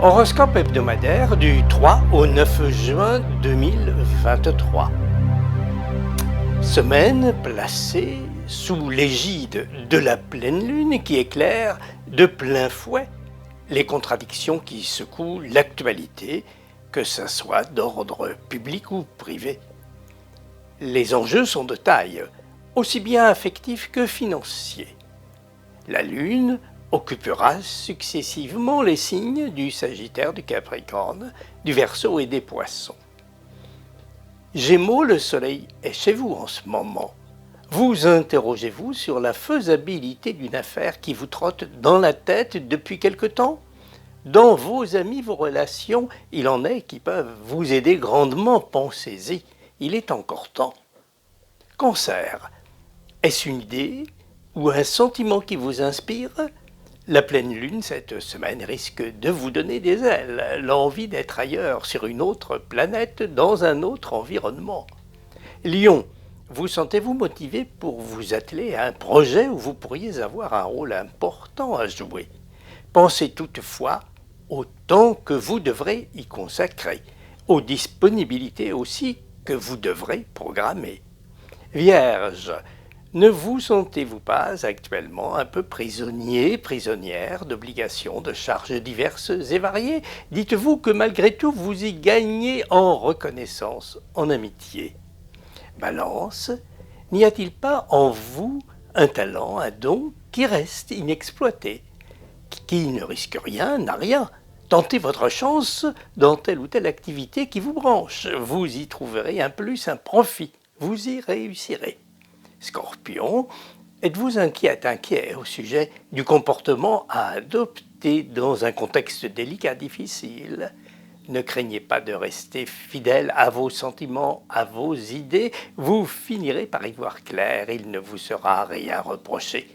Horoscope hebdomadaire du 3 au 9 juin 2023. Semaine placée sous l'égide de la pleine lune qui éclaire de plein fouet les contradictions qui secouent l'actualité, que ce soit d'ordre public ou privé. Les enjeux sont de taille, aussi bien affectifs que financiers. La lune occupera successivement les signes du Sagittaire, du Capricorne, du Verseau et des Poissons. Gémeaux, le soleil est chez vous en ce moment. Vous interrogez-vous sur la faisabilité d'une affaire qui vous trotte dans la tête depuis quelque temps? Dans vos amis, vos relations, il en est qui peuvent vous aider grandement, pensez-y, il est encore temps. Cancer, est-ce une idée ou un sentiment qui vous inspire? La pleine lune cette semaine risque de vous donner des ailes, l'envie d'être ailleurs, sur une autre planète, dans un autre environnement. Lion, vous sentez-vous motivé pour vous atteler à un projet où vous pourriez avoir un rôle important à jouer? Pensez toutefois au temps que vous devrez y consacrer, aux disponibilités aussi que vous devrez programmer. Vierge, ne vous sentez-vous pas actuellement un peu prisonnier, prisonnière d'obligations, de charges diverses et variées? Dites-vous que malgré tout, vous y gagnez en reconnaissance, en amitié. Balance, n'y a-t-il pas en vous un talent, un don qui reste inexploité, qui ne risque rien, n'a rien? Tentez votre chance dans telle ou telle activité qui vous branche. Vous y trouverez un plus, un profit. Vous y réussirez. Scorpion, êtes-vous inquiet au sujet du comportement à adopter dans un contexte délicat, difficile? Ne craignez pas de rester fidèle à vos sentiments, à vos idées. Vous finirez par y voir clair, il ne vous sera rien reproché.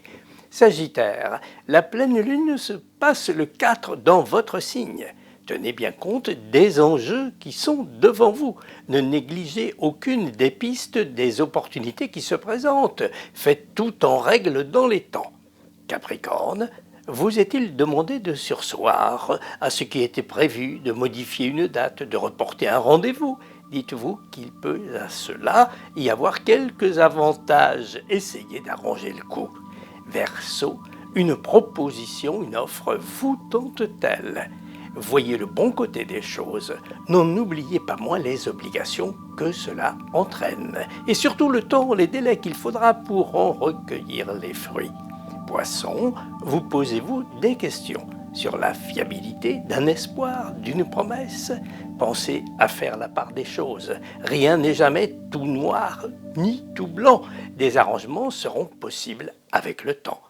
Sagittaire, la pleine lune se passe le 4 dans votre signe. Tenez bien compte des enjeux qui sont devant vous. Ne négligez aucune des pistes, des opportunités qui se présentent. Faites tout en règle dans les temps. Capricorne, vous est-il demandé de surseoir à ce qui était prévu, de modifier une date, de reporter un rendez-vous? Dites-vous qu'il peut à cela y avoir quelques avantages. Essayez d'arranger le coup. Verseau, une proposition, une offre vous tente-t-elle? Voyez le bon côté des choses. N'en oubliez pas moins les obligations que cela entraîne. Et surtout le temps, les délais qu'il faudra pour en recueillir les fruits. Poisson, vous posez-vous des questions sur la fiabilité d'un espoir, d'une promesse? Pensez à faire la part des choses. Rien n'est jamais tout noir ni tout blanc. Des arrangements seront possibles avec le temps.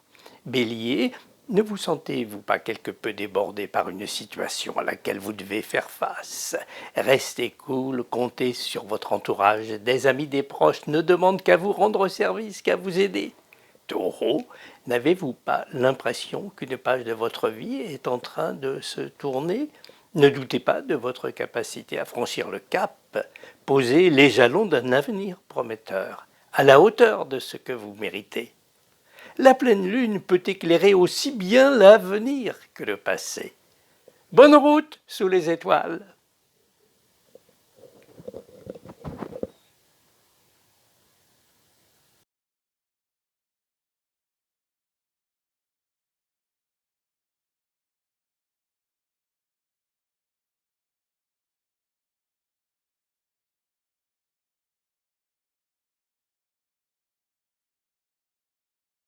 Bélier, ne vous sentez-vous pas quelque peu débordé par une situation à laquelle vous devez faire face? Restez cool, comptez sur votre entourage, des amis, des proches ne demandent qu'à vous rendre service, qu'à vous aider. Taureau, n'avez-vous pas l'impression qu'une page de votre vie est en train de se tourner? Ne doutez pas de votre capacité à franchir le cap, posez les jalons d'un avenir prometteur, à la hauteur de ce que vous méritez. La pleine lune peut éclairer aussi bien l'avenir que le passé. Bonne route sous les étoiles!